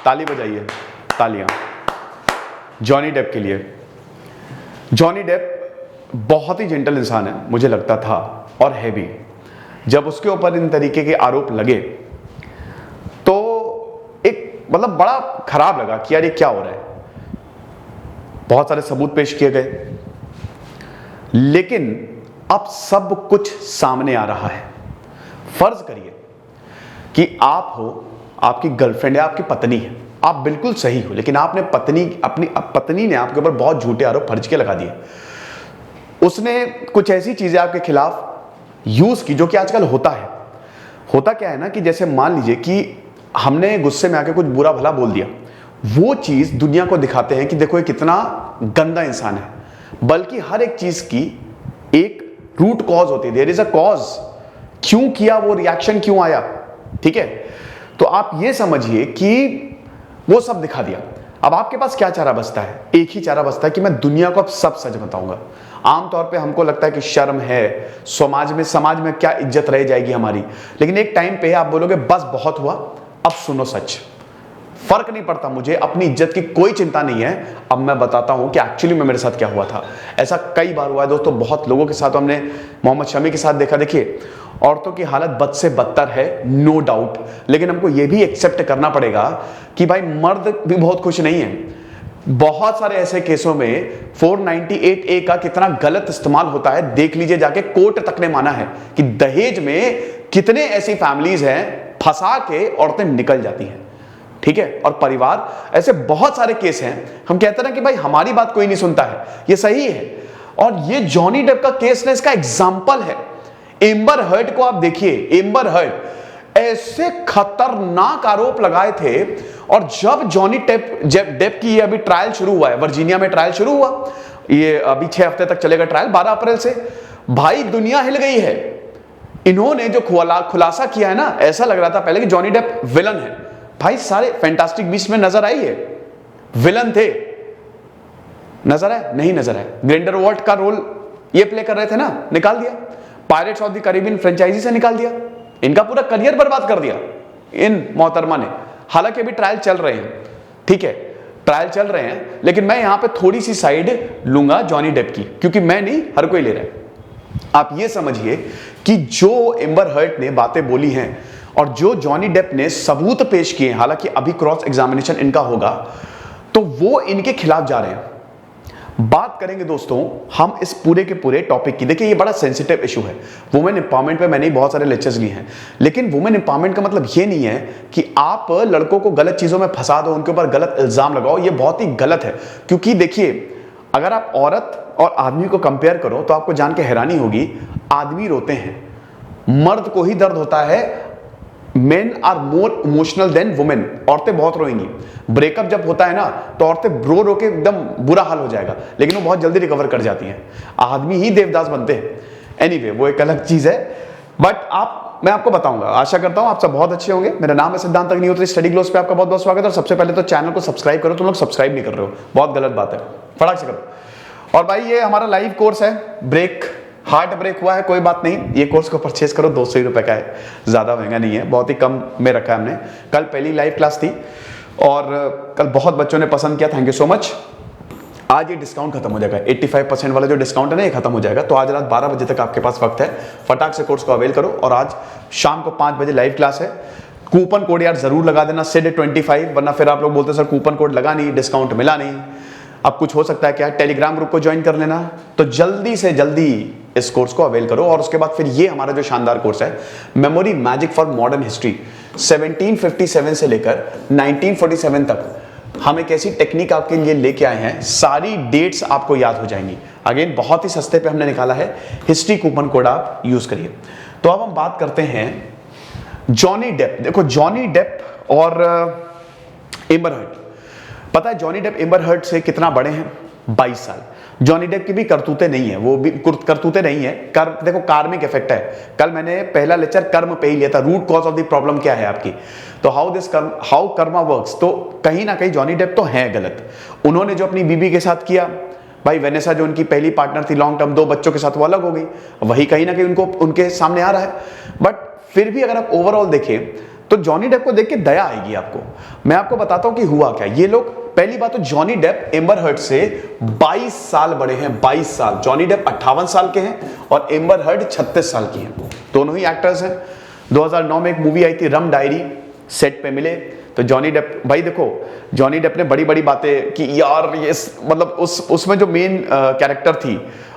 ताली बजाइए, तालियां Johnny Depp के लिए। जॉनी डेप बहुत ही जेंटल इंसान है, मुझे लगता था और है भी। जब उसके ऊपर इन तरीके के आरोप लगे तो एक मतलब बड़ा खराब लगा कि यार ये क्या हो रहा है। बहुत सारे सबूत पेश किए गए, लेकिन अब सब कुछ सामने आ रहा है। फर्ज करिए कि आप हो, आपकी गर्लफ्रेंड है, आपकी पत्नी है, आप बिल्कुल सही हो, लेकिन आपने अपनी पत्नी ने आपके ऊपर बहुत झूठे आरोप फर्ज के लगा दिए। उसने कुछ ऐसी चीजें आपके खिलाफ यूज की जो कि आजकल होता है। होता क्या है ना कि जैसे मान लीजिए कि हमने गुस्से में आके कुछ बुरा भला बोल दिया, वो चीज दुनिया को दिखाते हैं कि देखो ये कितना गंदा इंसान है। बल्कि हर एक चीज की एक रूट कॉज होती है, देयर इज अ कॉज, क्यों किया, वो रिएक्शन क्यों आया। ठीक है, तो आप ये समझिए कि वो सब दिखा दिया। अब आपके पास क्या चारा बचता है? एक ही चारा बचता है कि मैं दुनिया को अब सब सच बताऊंगा। आमतौर पे हमको लगता है कि शर्म है, समाज में क्या इज्जत रह जाएगी हमारी, लेकिन एक टाइम पे आप बोलोगे बस बहुत हुआ, अब सुनो सच। फर्क नहीं पड़ता, मुझे अपनी इज्जत की कोई चिंता नहीं है, अब मैं बताता हूं कि एक्चुअली में मेरे साथ क्या हुआ था। ऐसा कई बार हुआ है दोस्तों, बहुत लोगों के साथ। हमने मोहम्मद शमी के साथ देखा। देखिए, औरतों की हालत बद से बदतर है, नो डाउट, लेकिन हमको यह भी एक्सेप्ट करना पड़ेगा कि भाई मर्द भी बहुत खुश नहीं है। बहुत सारे ऐसे केसों में 498A का कितना गलत इस्तेमाल होता है, देख लीजिए जाके। कोर्ट तक ने माना है कि दहेज में कितने ऐसी फैमिलीज हैं, फंसा के औरतें निकल जाती हैं। ठीक है, और परिवार, ऐसे बहुत सारे केस हैं। हम कहते हैं ना कि भाई हमारी बात कोई नहीं सुनता है, ये सही है। और ये जॉनी डेप का केस ने इसका एग्जाम्पल है। एम्बर हर्ड को आप देखिए, एम्बर हर्ड ऐसे खतरनाक आरोप लगाए थे, और जब जॉनी डेप की ये अभी ट्रायल शुरू हुआ है, वर्जीनिया में ट्रायल शुरू हुआ, ये अभी 6 हफ्ते तक चलेगा ट्रायल, 12 अप्रैल से। भाई दुनिया हिल गई है। इन्होंने जो खुलासा किया है ना, ऐसा लग रहा था पहले कि जॉनी डेप विलन है। भाई सारे फैंटास्टिक बीस्ट में नजर आई है, विलन थे, नजर आए? नहीं नजर आए। ग्रिंडलवाल्ड का रोल ये प्ले कर रहे थे ना, निकाल दिया। Pirates of the Caribbean franchise से निकाल दिया। इनका पूरा करियर बर्बाद कर दिया इन मोहतरमा ने। हालांकि अभी ट्रायल चल रहे हैं, ठीक है, ट्रायल चल रहे हैं, लेकिन मैं यहां पे थोड़ी सी साइड लूंगा जॉनी डेप की, क्योंकि मैं नहीं, हर कोई ले रहा है। आप ये समझिए कि जो एम्बर हर्ड ने बातें बोली हैं और जो जॉनी डेप ने सबूत पेश किए हैं, हालांकि अभी क्रॉस एग्जामिनेशन इनका होगा, तो वो इनके खिलाफ जा रहे हैं। बात करेंगे दोस्तों हम इस पूरे के पूरे टॉपिक की। देखिए, ये बड़ा सेंसिटिव इशू है। वुमेन एम्पावरमेंट पे मैंने बहुत सारे लेक्चर्स लिए हैं, लेकिन वुमेन एम्पावरमेंट का मतलब ये नहीं है कि आप लड़कों को गलत चीजों में फंसा दो, उनके ऊपर गलत इल्जाम लगाओ। ये बहुत ही गलत है, क्योंकि देखिए, अगर आप औरत और आदमी को कंपेयर करो तो आपको जान के हैरानी होगी, आदमी रोते हैं, मर्द को ही दर्द होता है। Men are more emotional than women. औरतें बहुत रोएंगी। ब्रेकअप जब होता है ना, तो औरतें रो रो के एकदम बुरा हाल हो जाएगा, लेकिन वो बहुत जल्दी रिकवर कर जाती हैं। आदमी ही देवदास बनते हैं। एनीवे, वो एक अलग चीज है। बट मैं आपको बताऊंगा, आशा करता हूं आप सब बहुत अच्छे होंगे। मेरा नाम है सिद्धांत अग्निहोत्री, स्टडी ग्लोस पे आपका बहुत बहुत स्वागत है। और सबसे पहले तो चैनल को सब्सक्राइब करो। तुम लोग सब्सक्राइब नहीं कर रहे हो, बहुत गलत बात है, फटाक से करो। और भाई ये हमारा लाइव कोर्स है, हार्ट ब्रेक हुआ है, कोई बात नहीं, ये कोर्स को परचेज करो, 200 रुपए का है, ज्यादा महंगा नहीं है, बहुत ही कम में रखा है हमने। कल पहली लाइव क्लास थी और कल बहुत बच्चों ने पसंद किया, थैंक यू सो मच। आज ये डिस्काउंट खत्म हो जाएगा, 85% वाला जो डिस्काउंट है ना, ये खत्म हो जाएगा। तो आज रात 12 बजे तक आपके पास वक्त है, फटाक से कोर्स को अवेल करो। और आज शाम को 5 बजे लाइव क्लास है। कूपन कोड यार जरूर लगा देना, SID25, वरना फिर आप लोग बोलते सर कूपन कोड लगा नहीं, डिस्काउंट मिला नहीं। अब कुछ हो सकता है क्या, टेलीग्राम ग्रुप को ज्वाइन कर लेना। तो जल्दी से जल्दी इस कोर्स को अवेल करो। और उसके बाद फिर ये हमारा जो शानदार कोर्स है, memory magic for modern history, 1757 से लेकर 1947 तक हम एक ऐसी टेक्निक आपके लिए लेके आए हैं, सारी डेट्स आपको याद हो जाएंगी। अगेन बहुत ही सस्ते पे हमने निकाला है, हिस्ट्री कूपन कोड आप यूज करिए। तो अब हम बात करते हैं जॉनी डेप। देखो, जॉनी डेप और एम्बर हर्ड, पता है जॉनी डेप एम्बर हर्ड से कितना बड़े हैं? 22 साल। जॉनी डेप की भी करतूतें नहीं है, वो भी करतूतें नहीं है, देखो कार्मिक इफेक्ट है। कल मैंने पहला लेक्चर कर्म पे ही लिया था, root cause of the problem क्या है आपकी। तो हाउ कर्मा वर्क्स। तो कहीं ना कहीं जॉनी डेप तो है गलत। उन्होंने जो अपनी बीबी के साथ किया, भाई वेनेसा जो उनकी पहली पार्टनर थी लॉन्ग टर्म, 2 बच्चों के साथ, वो अलग हो गई, वही कहीं ना कहीं उनको उनके सामने आ रहा है। बट फिर भी अगर आप ओवरऑल देखें तो जॉनी डेप को देख के दया आएगी आपको। मैं आपको बताता हूं कि हुआ क्या। ये लोग, पहली बात तो जॉनी डेप एम्बर हर्ड से 22 साल बड़े हैं, 22 साल। जॉनी डेप 58 साल के हैं और एम्बर हर्ड 36 साल की हैं। दोनों ही एक्टर्स हैं। 2009 में एक मूवी आई थी रम डायरी, सेट पे मिले तो जॉनी डेप, भाई देखो जॉनी डेप ने बड़ी बड़ी बातें कि यार ये मतलब उसमें जो मेन कैरेक्टर थी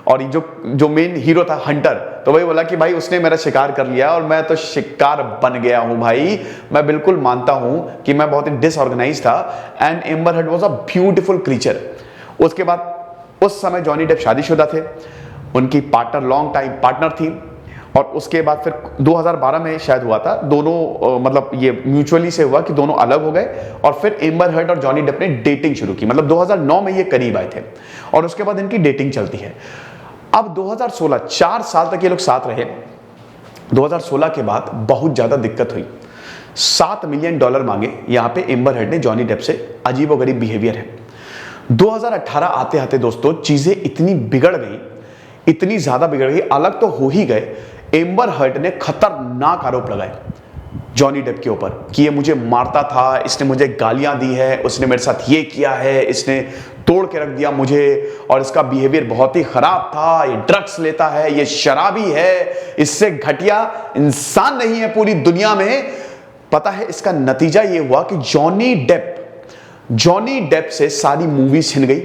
और जो मेन हीरो था हंटर, तो वही बोला कि भाई उसने मेरा शिकार कर लिया और मैं तो शिकार बन गया हूं भाई। मैं बिल्कुल मानता हूं कि मैं बहुत ही डिसऑर्गेनाइज था and amber heard was a beautiful creature. उसके बाद उस समय जॉनी डेप शादीशुदा थे, उनकी पार्टनर लॉन्ग टाइम पार्टनर थी और उसके बाद फिर 2012 में शायद हुआ था, दोनों मतलब ये म्यूचुअली से हुआ कि दोनों अलग हो गए और फिर एम्बर हर्ड और जॉनी डेप ने डेटिंग शुरू की। मतलब 2009 में ये करीब आए थे और उसके बाद इनकी डेटिंग चलती है। अब 2016, 4 साल तक ये लोग साथ रहे। 2016 के बाद बहुत ज्यादा दिक्कत हुई। $7 मिलियन मांगे यहां पे एम्बर हर्ड ने जॉनी डेप से। अजीबोगरीब बिहेवियर है। 2018 आते आते दोस्तों चीजें इतनी बिगड़ गई, इतनी ज्यादा बिगड़ गई, अलग तो हो ही गए, एम्बर हर्ड ने खतरनाक आरोप लगाए जॉनी डेप के ऊपर कि ये मुझे मारता था, इसने मुझे गालियां दी है, उसने मेरे साथ ये किया है, इसने तोड़ के रख दिया मुझे और इसका बिहेवियर बहुत ही खराब था, ये ड्रग्स लेता है, ये शराबी है, इससे घटिया इंसान नहीं है पूरी दुनिया में। पता है इसका नतीजा ये हुआ कि जॉनी डेप से सारी मूवीज छिन गई,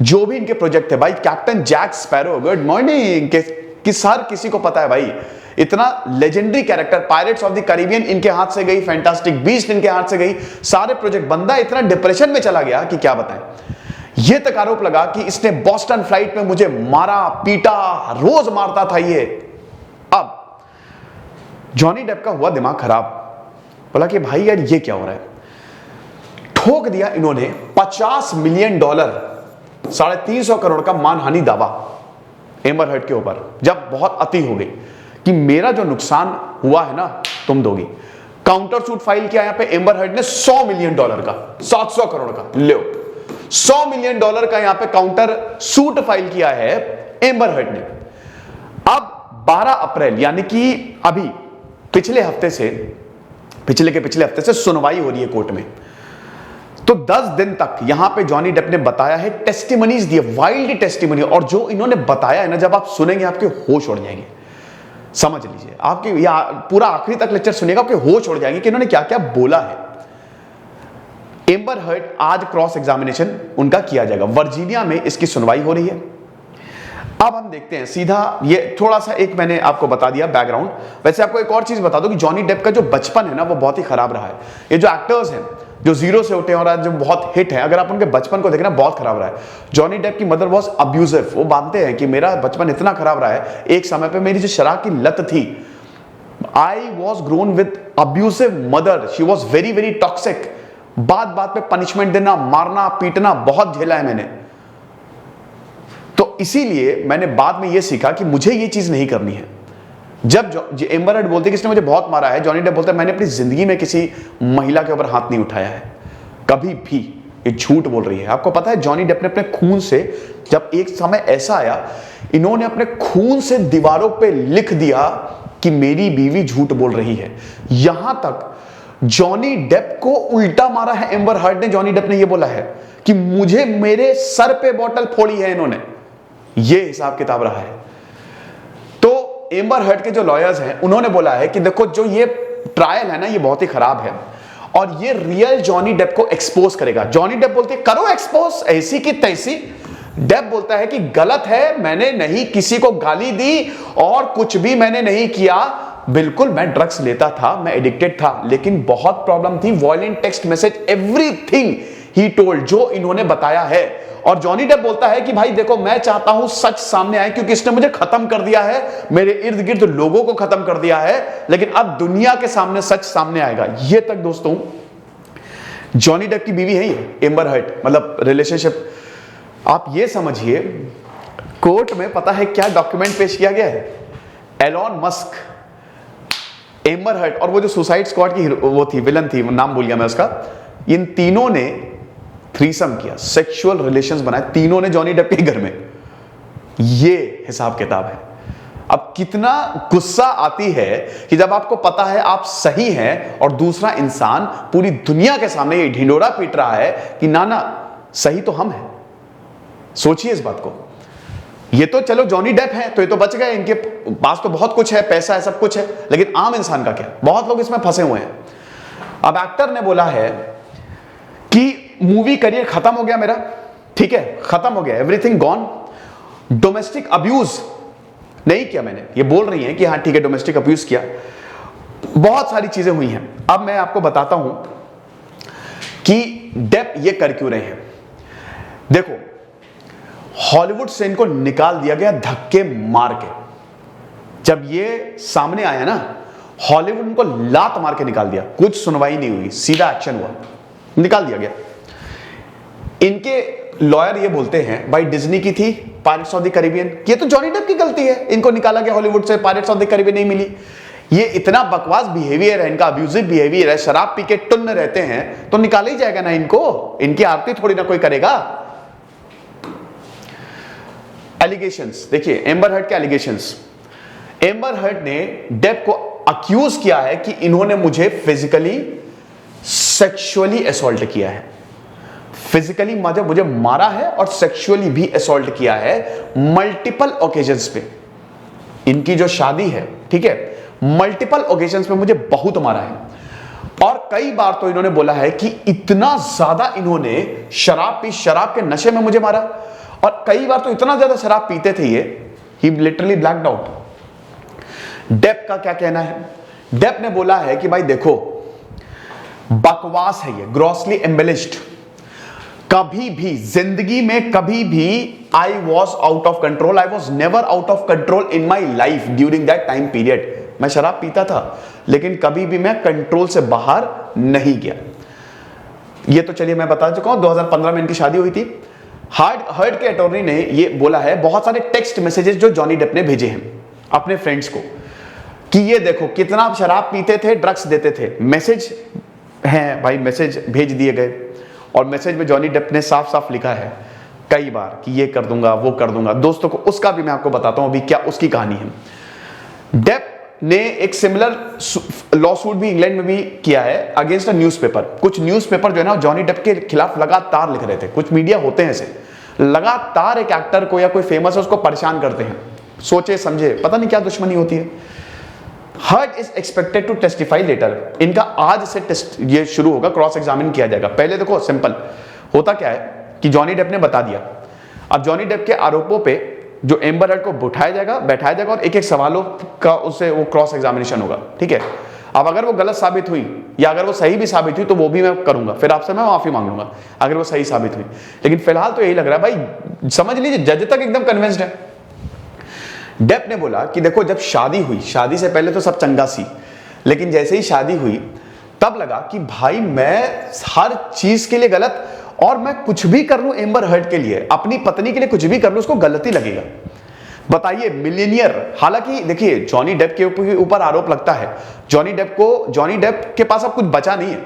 जो भी इनके प्रोजेक्ट है। भाई captain Jack Sparrow, good morning, हर किसी को पता है भाई, इतना legendary character, pirates of the Caribbean इनके हाथ से गई, फैंटास्टिक बीस्ट इनके हाथ से गई, सारे प्रोजेक्ट। बंदा इतना डिप्रेशन में चला गया कि क्या बताएं। यह तक आरोप लगा कि इसने बॉस्टन फ्लाइट में मुझे मारा पीटा, रोज मारता था ये। अब जॉनी डेप का हुआ दिमाग खराब, बोला कि भाई यार ये क्या हो रहा है। ठोक दिया इन्होंने $50 मिलियन, 350 करोड़ का मानहानि दावा एम्बर हर्ड के ऊपर, जब बहुत अति हो गई कि मेरा जो नुकसान हुआ है ना तुम दोगी। काउंटर सूट फाइल किया यहां पे एम्बर हर्ड ने $100 मिलियन का, 700 करोड़ का, लो $100 मिलियन का यहां पे काउंटर सूट फाइल किया है एम्बर हर्ड ने। अब 12 अप्रैल यानी कि अभी पिछले हफ्ते से सुनवाई हो रही है कोर्ट में। तो 10 दिन तक यहां पे जॉनी डेप ने बताया है, टेस्टिमनीज दिए, वाइल्ड टेस्टिमनी, और जो इन्होंने बताया है ना, जब आप सुनेंगे आपके होश उड़ जाएंगे। समझ लीजिए, आपके पूरा आखिरी तक लेक्चर सुनेगा आपके होश उड़ जाएंगे कि इन्होंने क्या क्या बोला है। एम्बर हर्ड आज क्रॉस एग्जामिनेशन उनका किया जाएगा, वर्जीनिया में इसकी सुनवाई हो रही है। अब हम देखते हैं सीधा, ये थोड़ा सा एक मैंने आपको बता दिया बैकग्राउंड। वैसे आपको एक और चीज बता दो कि जॉनी डेप का जो बचपन है ना वो बहुत ही खराब रहा है। ये जो एक्टर्स हैं जो जीरो से उठे और आज जो बहुत हिट है, अगर आप उनके बचपन को देखना बहुत खराब रहा है। जॉनी डेप की मदर वॉज अब्यूजिव, वो मानते हैं कि मेरा बचपन इतना खराब रहा है, एक समय पे मेरी जो शराब की लत थी, I was grown with abusive mother, she was very very toxic. बात बात पे पनिशमेंट देना, मारना पीटना बहुत झेला है मैंने। तो इसीलिए मैंने बाद में यह सीखा कि मुझे ये चीज नहीं करनी है। जब एम्बर हर्ड बोलते कि इसने मुझे बहुत मारा है, जॉनी डेप बोलता है मैंने अपनी जिंदगी में किसी महिला के ऊपर हाथ नहीं उठाया है कभी भी, ये झूठ बोल रही है। आपको पता है जॉनी डेप ने अपने खून से, जब एक समय ऐसा आया, इन्होंने अपने खून से दीवारों पे लिख दिया कि मेरी बीवी झूठ बोल रही है। यहां तक जॉनी डेप को उल्टा मारा है एम्बर हर्ड ने। जॉनी डेप ने यह बोला है कि मुझे, मेरे सर पे बोतल फोड़ी है इन्होंने। यह हिसाब किताब रहा है। तो एम्बर हर्ड के जो लॉयर्स हैं उन्होंने बोला है कि देखो जो ये ट्रायल है ना ये बहुत ही खराब है और ये रियल जॉनी डेप को एक्सपोज करेगा। जॉनी डेप बोलते हैं करो एक्सपोज, ऐसी की तैसी। डेप बोलता है कि गलत है, मैंने नहीं किसी को गाली दी और कुछ भी मैंने नहीं किया। बिल्कुल मैं ड्रग्स लेता था, मैं एडिक्टेड था, लेकिन बहुत प्रॉब्लम थी, violent text message, everything he told, जो इन्होंने बताया है। और जॉनी डेप बोलता है कि भाई देखो मैं चाहता हूं सच सामने आए, क्योंकि इसने मुझे खत्म कर दिया है, मेरे इर्द गिर्द लोगों को खत्म कर दिया है, लेकिन अब दुनिया के सामने सच सामने आएगा। ये तक दोस्तों जॉनी डेप की बीवी है ये एम्बर हर्ड, मतलब रिलेशनशिप। आप ये समझिए कोर्ट में पता है क्या डॉक्यूमेंट पेश किया गया है, एलॉन मस्क, एम्बर हर्ड और वो जो सुसाइड स्क्वाड की वो थी, विलन थी, नाम भूल गया मैं उसका, इन तीनों ने थ्रीसम किया, सेक्सुअल रिलेशंस बनाए तीनों ने जॉनी डेप के घर में। ये हिसाब किताब है। अब कितना गुस्सा आती है कि जब आपको पता है आप सही हैं और दूसरा इंसान पूरी दुनिया के सामने ये ढिंडोरा पीट रहा है कि ना ना सही तो हम हैं। सोचिए इस बात को। ये तो चलो जॉनी डेप है तो ये तो बच गए, इनके पास तो बहुत कुछ है, पैसा है, सब कुछ है, लेकिन आम इंसान का क्या? बहुत लोग इसमें फंसे हुए हैं। अब एक्टर ने बोला है कि मूवी करियर खत्म हो गया मेरा, ठीक है, खत्म हो गया, एवरीथिंग गॉन। डोमेस्टिक अब्यूज नहीं किया मैंने, ये बोल रही हैं कि हाँ ठीक है डोमेस्टिक अब्यूज किया, बहुत सारी चीजें हुई हैं। अब मैं आपको बताता हूं कि डेप ये कर क्यों रहे हैं। देखो, हॉलीवुड से इनको निकाल दिया गया धक्के मार के। जब ये सामने आया ना, हॉलीवुड उनको लात मार के निकाल दिया, कुछ सुनवाई नहीं हुई, सीधा एक्शन हुआ, निकाल दिया गया। इनके लॉयर ये बोलते हैं भाई डिज्नी की थी पायरेट्स ऑफ द कैरिबियन, ये तो जॉनी डेप की गलती है, इनको निकाला गया हॉलीवुड से, पायरेट्स ऑफ द कैरिबियन नहीं मिली। ये इतना बकवास बिहेवियर है इनका, अब्यूजिव बिहेवियर है, शराब पी के टुन्न रहते हैं तो निकाला ही जाएगा ना इनको, इनकी आरती थोड़ी ना कोई करेगा। एलिगेशंस देखिए, एम्बर हर्ड के एलिगेशंस। एम्बर हर्ड ने डेप को अक्यूज किया है कि इन्होंने मुझे फिजिकली सेक्सुअली असॉल्ट किया है, फिजिकली मुझे मारा है और सेक्सुअली भी असॉल्ट किया है मल्टीपल ओकेजन्स पे। इनकी जो शादी है, ठीक है, मल्टीपल ओकेजन्स पे मुझे बहुत मारा है, और कई बार तो इन्होंने बोला है कि इतना ज्यादा इन्होंने शराब के नशे में मुझे मारा, और कई बार तो इतना ज्यादा शराब पीते थे ये, ही लिटरली ब्लैक्ड आउट। डेप का क्या कहना है? डेप ने बोला है कि भाई देखो बकवास है ये, ग्रॉसली एम्बेलिश्ड, कभी भी जिंदगी में कभी भी I was out of control, I was never out of control in my life during that time period. मैं शराब पीता था लेकिन कभी भी मैं कंट्रोल से बाहर नहीं गया। ये तो चलिए मैं बता चुका हूं, 2015 में इनकी शादी हुई थी। हर्ड के अटॉर्नी ने ये बोला है, बहुत सारे टेक्स्ट मैसेजेस जो जॉनी डेप ने भेजे हैं अपने फ्रेंड्स को कि ये देखो कितना आप शराब पीते थे, ड्रग्स देते थे, मैसेज हैं भाई, मैसेज भेज दिए गए, और मैसेज में जॉनी डेप ने साफ साफ लिखा है कई बार कि ये कर दूंगा वो कर दूंगा दोस्तों को। उसका भी मैं आपको बताता हूं अभी क्या उसकी कहानी है। डेप ने एक सिमिलर लॉ सूट भी इंग्लैंड में भी किया है अगेंस्ट अ न्यूज़पेपर। कुछ न्यूज़पेपर जो है ना जॉनी डेप के खिलाफ लगातार लिख रहे थे, कुछ मीडिया होते हैं ऐसे, लगातार एक एक्टर को या कोई फेमस है उसको परेशान करते हैं, सोचे समझे पता नहीं क्या दुश्मनी होती है। Heard is expected to testify later. इनका आज से टेस्ट ये शुरू होगा, क्रॉस एग्जामिन किया जाएगा। पहले देखो सिंपल होता क्या है कि जॉनी डेप ने बता दिया, अब जॉनी डेप के आरोपों पे जो एम्बर हर्ड को बैठाया जाएगा और एक एक सवालों का उससे वो क्रॉस एग्जामिनेशन होगा, ठीक है। अब अगर वो गलत साबित हुई या अगर वो सही भी साबित हुई तो वो भी मैं करूंगा, फिर आपसे मैं माफी मांग लूंगा अगर वो सही साबित हुई। लेकिन फिलहाल तो यही लग रहा है भाई, समझ लीजिए जज तक एकदम कन्विंस्ड है। डेप ने बोला कि देखो जब शादी हुई, शादी से पहले तो सब चंगा सी, लेकिन जैसे ही शादी हुई तब लगा कि भाई मैं हर चीज के लिए गलत, और मैं कुछ भी कर लूं एम्बर हर्ड के लिए, अपनी पत्नी के लिए कुछ भी कर लूं उसको गलत ही लगेगा। बताइए, मिलियनियर। हालांकि देखिए जॉनी डेप के ऊपर आरोप लगता है, जॉनी डेप के पास अब कुछ बचा नहीं है,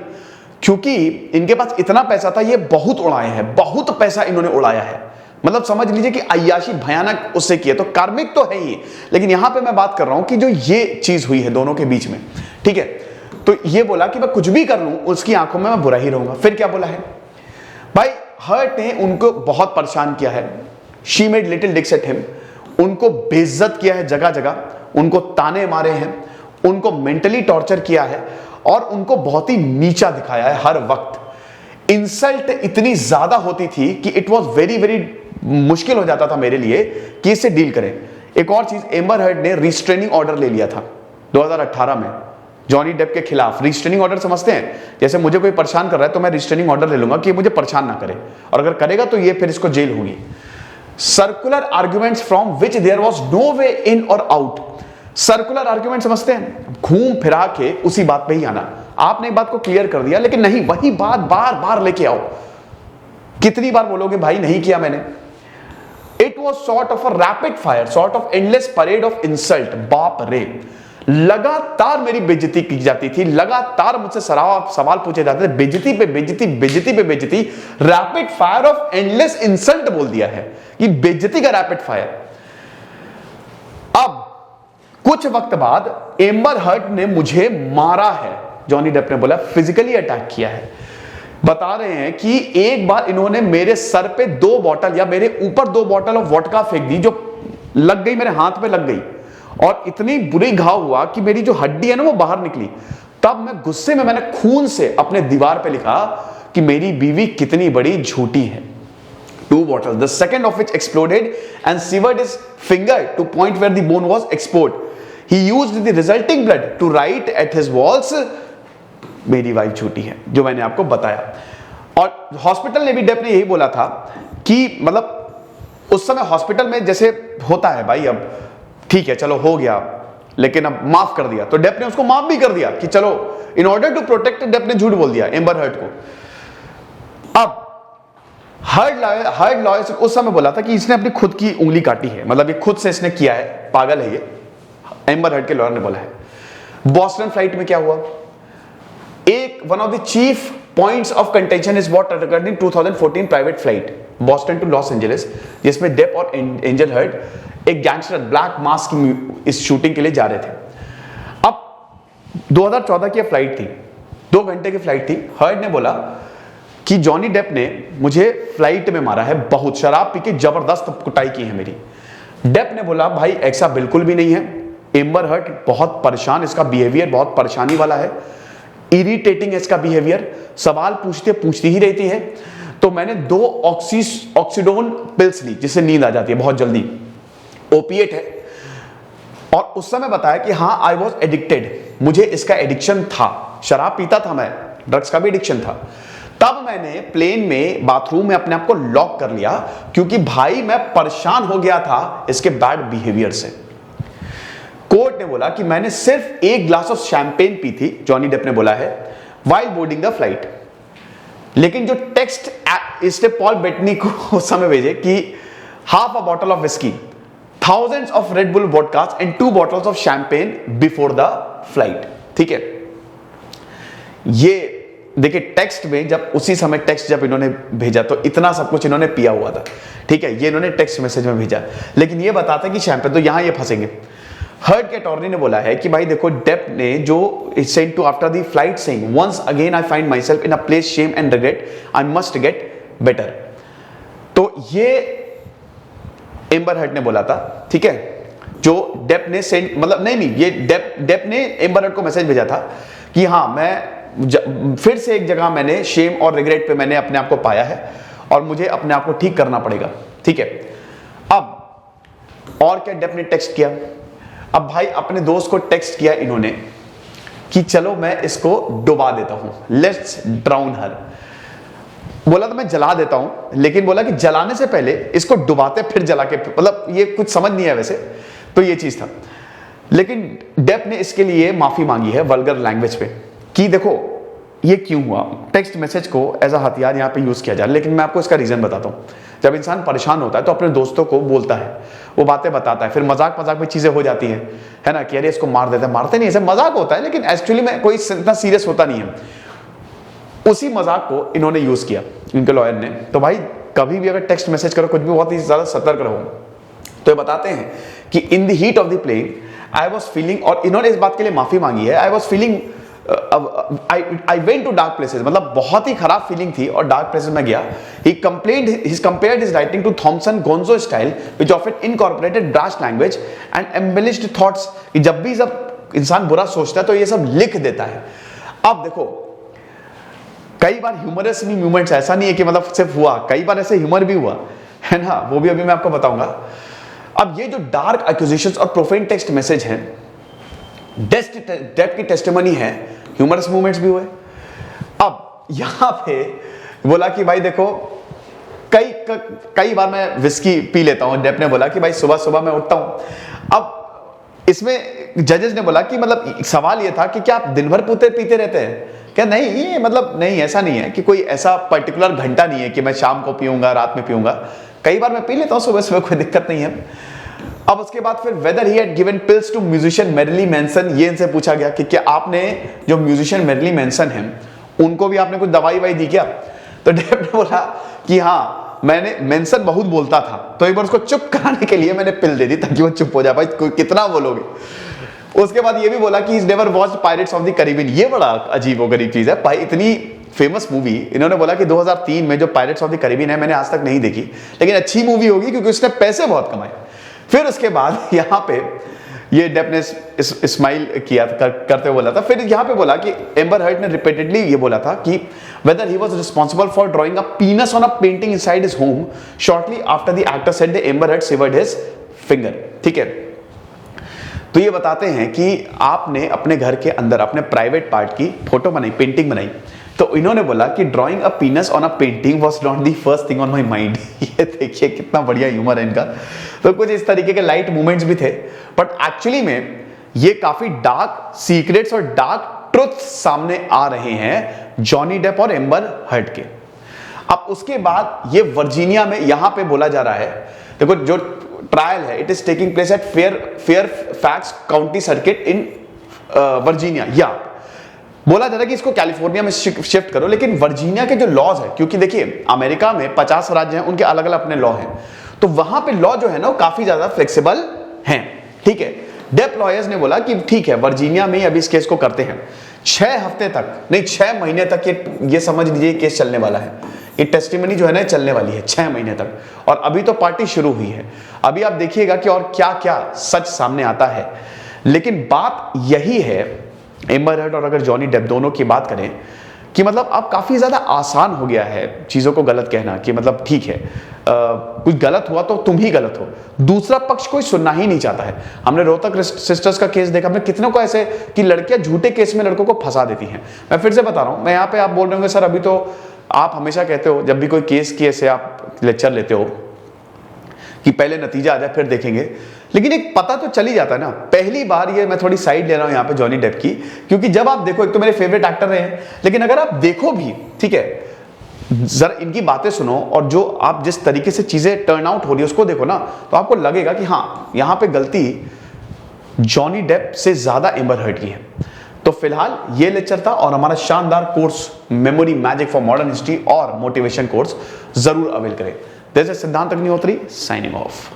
क्योंकि इनके पास इतना पैसा था, ये बहुत उड़ाए हैं, बहुत पैसा इन्होंने उड़ाया है। मतलब समझ लीजिए कि अय्याशी भयानक उससे की है, तो कार्मिक तो है ही। लेकिन यहां पे मैं बात कर रहा हूं कि जो ये चीज हुई है दोनों के बीच में, ठीक है, तो ये बोला कि मैं कुछ भी कर लूं उसकी आंखों में मैं बुरा ही रहूंगा। फिर क्या बोला है भाई, हर्ट ने उनको बहुत परेशान किया है, she made little Dix at him, उनको बेइज्जत किया है जगह जगह, उनको ताने मारे हैं, उनको मेंटली टॉर्चर किया है और उनको बहुत ही नीचा दिखाया है हर वक्त। इंसल्ट इतनी ज्यादा होती थी कि इट वॉज वेरी वेरी मुश्किल हो जाता था मेरे लिए कि इससे डील करें। एक और चीज, एम्बर हर्ड ने रिस्ट्रेनिंग ऑर्डर ले लिया था 2018 में जॉनी डेप के खिलाफ। रिस्ट्रेनिंग ऑर्डर समझते हैं, जैसे मुझे कोई परेशान कर रहा है तो मैं रिस्ट्रेनिंग ऑर्डर ले लूंगा कि मुझे परेशान ना करे, और अगर करेगा तो ये फिर इसको जेल होगी। Circular arguments from which there was no way in और आउट। सर्कुलर आर्ग्यूमेंट समझते हैं, घूम फिरा के उसी बात पे ही आना। आपने एक बात को क्लियर कर दिया लेकिन नहीं, वही बात बार बार लेके आओ। कितनी बार बोलोगे भाई नहीं किया मैंने। It was sort of a rapid fire, sort of endless parade of insult. बाप रे, लगातार मेरी बेइज्जती की जाती थी, लगातार मुझसे सवाल पूछे जाते थे, बेइज्जती पे बेइज्जती, बेइज्जती पे बेइज्जती। Rapid fire of endless insult बोल दिया है कि बेइज्जती का रैपिड फायर। अब कुछ वक्त बाद एम्बर हर्ट ने मुझे मारा है, जॉनी डेप ने बोला, फिजिकली अटैक किया है। बता रहे हैं कि एक बार इन्होंने मेरे सर पे 2 बॉटल या मेरे ऊपर 2 बॉटल ऑफ वोडका फेंक दी, जो लग गई, मेरे हाथ पे लग गई और इतनी बुरी घाव हुआ कि मेरी जो हड्डी है ना वो बाहर निकली। तब मैं गुस्से में मैंने खून से अपने दीवार पे लिखा कि मेरी बीवी कितनी बड़ी झूठी है। 2 bottles, the second of which exploded and severed his finger to point where the bone was exposed. He used the resulting blood to write at his walls, मेरी वाइफ झूठी है, जो मैंने आपको बताया। और हॉस्पिटल ने भी, डेप ने यही बोला था कि मतलब उस समय हॉस्पिटल में जैसे होता है भाई, अब ठीक है चलो हो गया, लेकिन अब माफ कर दिया, तो डेप ने उसको माफ भी कर दिया कि चलो, in order to protect, Depp ने झूठ बोल दिया एम्बर हर्ट को। अब हर्ट लॉयर उस समय बोला था कि इसने अपनी खुद की उंगली काटी है, मतलब ये खुद से इसने किया है, पागल है ये, एम्बर हर्ट के लॉयर ने बोला है। बॉस्टन फ्लाइट में क्या हुआ, एक one of the chief points of contention is what occurred in 2014 private flight Boston to Los Angeles, जिसमें डेप और एंजल हर्ट एक गैंगस्टर ब्लैक मास्क की इस शूटिंग के लिए जा रहे थे। अब 2014 की फ्लाइट थी, 2 घंटे की फ्लाइट थी। हर्ट ने बोला कि जॉनी डेप ने मुझे फ्लाइट में मारा है, बहुत शराब पी के जबरदस्त कुटाई की है मेरी। डेप ने बोला भाई ऐसा बिल्कुल भी नहीं है, एम्बर हर्ट बहुत परेशान, इसका बिहेवियर बहुत परेशानी वाला है, इरिटेटिंग है इसका बिहेवियर, सवाल पूछती ही रहती है। तो मैंने 2 ऑक्सीडोन पिल्स ली जिससे नींद आ जाती है बहुत जल्दी, ओपिएट है। और उस समय बताया कि हाँ आई वॉज एडिक्टेड, मुझे इसका एडिक्शन था, शराब पीता था मैं, ड्रग्स का भी एडिक्शन था। तब मैंने प्लेन में बाथरूम में अपने आप को लॉक कर लिया, क्योंकि भाई मैं परेशान हो गया था इसके बैड बिहेवियर से। कोर्ट ने बोला कि मैंने सिर्फ 1 ग्लास ऑफ शैंपेन पी थी, जॉनी डेप ने बोला है, व्हाइल बोर्डिंग द फ्लाइट। लेकिन जो टेक्स्ट इसने पॉल बेटनी को उस समय भेजे कि half a bottle of whisky, thousands of Red Bull vodkas and 2 bottles of champagne before the flight, ठीक है। ये देखिए टेक्स्ट में, जब उसी समय टेक्स्ट जब इन्होंने भेजा तो इतना सब कुछ इन्होंने पिया हुआ था, ठीक है, ये इन्होंने टेक्स्ट मैसेज में भेजा, लेकिन ये बताता है कि शैंपेन, तो यहां ये फंसेंगे। हर्ट के अटॉर्नी ने बोला है कि भाई देखो, डेप ने जो sent to after the flight saying once again I find myself in a place shame and regret, I must get better. तो ये एम्बर हर्ट ने बोला था, ठीक है, जो डेप ने सेंड, मतलब नहीं ये डेप ने एम्बर हर्ट को मैसेज भेजा था कि हाँ मैं फिर से एक जगह मैंने शेम और रिग्रेट पे मैंने अपने आप को पाया है और मुझे अपने आप को ठीक करना पड़ेगा, ठीक है। अब और क्या डेप ने टेक्स्ट किया, अब भाई अपने दोस्त को टेक्स्ट किया इन्होंने कि चलो मैं इसको डुबा देता हूं, लेट्स ड्राउन हर। बोला तो मैं जला देता हूं, लेकिन बोला कि जलाने से पहले इसको डुबाते फिर जला के, मतलब ये कुछ समझ नहीं है वैसे, तो ये चीज था। लेकिन डेप ने इसके लिए माफी मांगी है वल्गर लैंग्वेज पे कि देखो ये क्यों हुआ, टेक्स्ट मैसेज को एज अ हथियार यहाँ पे यूज किया जा रहा है। लेकिन मैं आपको इसका रीजन बताता हूँ। जब इंसान परेशान होता है तो अपने दोस्तों को बोलता है, वो बातें बताता है, फिर मजाक में चीजें हो जाती हैं, है ना, कि अरे इसको मार देते हैं, मारते नहीं, ऐसे मजाक होता है, लेकिन एक्चुअली में कोई इतना सीरियस होता नहीं है। उसी मजाक को इन्होंने यूज किया इनके लॉयर ने। तो भाई कभी भी अगर टेक्स्ट मैसेज करो कुछ भी, बहुत ही ज्यादा सतर्क रहो। तो ये बताते हैं कि in the heat of the plane I was feeling, और इन्होंने इस बात के लिए माफी मांगी है, I was feeling I went to dark places, मतलब बहुत ही खराब फीलिंग थी और डार्क प्लेसेस में गया। He compared his writing to Thomson Gonzo style, which often incorporated brash language and embellished thoughts, कि जब भी जब इंसान बुरा सोचता है तो ये सब लिख देता है। अब देखो कई बार ह्यूमरस भी मूवमेंट्स, ऐसा नहीं है कि मतलब सिर्फ हुआ, कई बार ऐसे ह्यूमर भी हुआ है ना, वो भी अभी मैं आपको बताऊंगा। अब ये जो डार्क एक्यूजेशंस और प्रोफेन टेक्स्ट मैसेज हैं, डेप की टेस्टिमनी है, ह्यूमरस मूवमेंट्स भी हुए। अब यहां पे बोला कि भाई देखो कई बार मैं विस्की पी लेता हूं। डेप ने बोला कि भाई सुबह सुबह मैं उठता हूं। अब इसमें जजेस ने बोला कि मतलब सवाल ये था कि क्या आप दिन भर पीते रहते हैं क्या? नहीं, ये मतलब नहीं, ऐसा नहीं है कि कोई ऐसा पर्टिकुलर घंटा नहीं है कि मैं शाम को पीऊंगा, रात में पीऊंगा, कई बार मैं पी लेता हूं सुबह सुबह, कोई दिक्कत नहीं है। अब उसके बाद फिर whether he had given pills to musician Marilyn Manson, ये इनसे पूछा गया कि क्या आपने जो म्यूजिशियन मेरिली मैनसन हैं उनको भी आपने कुछ दवाई वाई दी क्या? तो डेप ने बोला कि हाँ, मैंने, मैनसन बहुत बोलता था तो एक बार उसको चुप कराने के लिए मैंने पिल दे दी ताकि वो चुप हो जाए। भाई कितना बोलोगे, उसके बाद ये भी बोला कि he's never watched Pirates of the Caribbean। ये बड़ा अजीबोगरीब चीज है भाई, इतनी फेमस मूवी। इन्होंने बोला कि 2003 में जो पायरेट्स ऑफ द कैरिबियन है मैंने आज तक नहीं देखी, लेकिन अच्छी मूवी होगी क्योंकि उसने पैसे बहुत कमाए। फिर उसके बाद यहाँ पे ये डेप ने स्माइल किया करते हुए बोला था। फिर यहाँ पे बोला कि एम्बर हर्ड ने रिपीटेडली ये बोला था कि whether he was responsible for drawing a penis on a painting inside his home shortly after the actor said that Amber Heard severed his finger। ठीक है, तो ये बताते हैं कि आपने अपने घर के अंदर अपने प्राइवेट पार्ट की फोटो बनाई, पेंटिंग बनाई, तो इन्होंने बोला कि drawing a पीनस on a painting was not the first thing on my mind. ये देखिए कितना बढ़िया ह्यूमर है इनका। तो कुछ इस तरीके के लाइट मूवमेंट्स भी थे, बट एक्चुअली में ये काफी डार्क सीक्रेट्स और डार्क ट्रुथ सामने आ रहे हैं जॉनी डेप और एम्बर हर्ड के। अब उसके बाद ये वर्जीनिया में यहां पे बोला जा रहा है, देखो जो ट्रायल है it is taking place at Fairfax county circuit in Virginia. या बोला जा रहा है कि इसको कैलिफोर्निया में शिफ्ट करो, लेकिन वर्जीनिया के जो लॉज है, क्योंकि देखिए अमेरिका में 50 राज्य हैं, उनके अलग अलग अपने लॉ हैं, तो वहां पे लॉ जो है ना वो काफी ज्यादा फ्लेक्सिबल हैं। ठीक है, डेप लॉयर्स ने बोला कि ठीक है वर्जीनिया में अभी इस केस को करते हैं। 6 हफ्ते तक नहीं 6 महीने तक ये समझ लीजिए केस चलने वाला है। ये टेस्टिमनी जो है ना चलने वाली है 6 महीने तक, और अभी तो पार्टी शुरू हुई है। अभी आप देखिएगा कि और क्या क्या सच सामने आता है। लेकिन बात यही है, एम्बर हर्ड और अगर जॉनी डेप दोनों की बात करें कि मतलब अब काफी ज्यादा आसान हो गया है चीजों को गलत कहना, कि मतलब ठीक है कुछ गलत हुआ तो तुम ही गलत हो, दूसरा पक्ष कोई सुनना ही नहीं चाहता है। हमने रोहतक सिस्टर्स का केस देखा, हमने कितनों को ऐसे कि लड़कियां झूठे केस में लड़कों को फंसा देती हैं। मैं फिर से बता रहा हूं, मैं यहाँ पे आप बोल रहे होंगे सर अभी तो आप हमेशा कहते हो जब भी कोई केस की ऐसे आप लेक्चर लेते हो कि पहले नतीजा आ जाए फिर देखेंगे, लेकिन एक पता तो चल ही जाता है ना। पहली बार ये मैं थोड़ी साइड ले रहा हूं यहाँ पे जॉनी डेप की, क्योंकि जब आप देखो, एक तो मेरे फेवरेट एक्टर रहे हैं, लेकिन अगर आप देखो भी, ठीक है, जरा इनकी बातें सुनो और जो आप जिस तरीके से चीजें टर्न आउट हो रही है उसको देखो ना, तो आपको लगेगा कि हाँ यहाँ पे गलती जॉनी डेप से ज्यादा एम्बर हर्ड की है। तो फिलहाल ये लेक्चर था, और हमारा शानदार course memory magic for modern history और मोटिवेशन कोर्स जरूर अवेल करें। दिस इज सिद्धांत अग्निहोत्री साइनिंग ऑफ।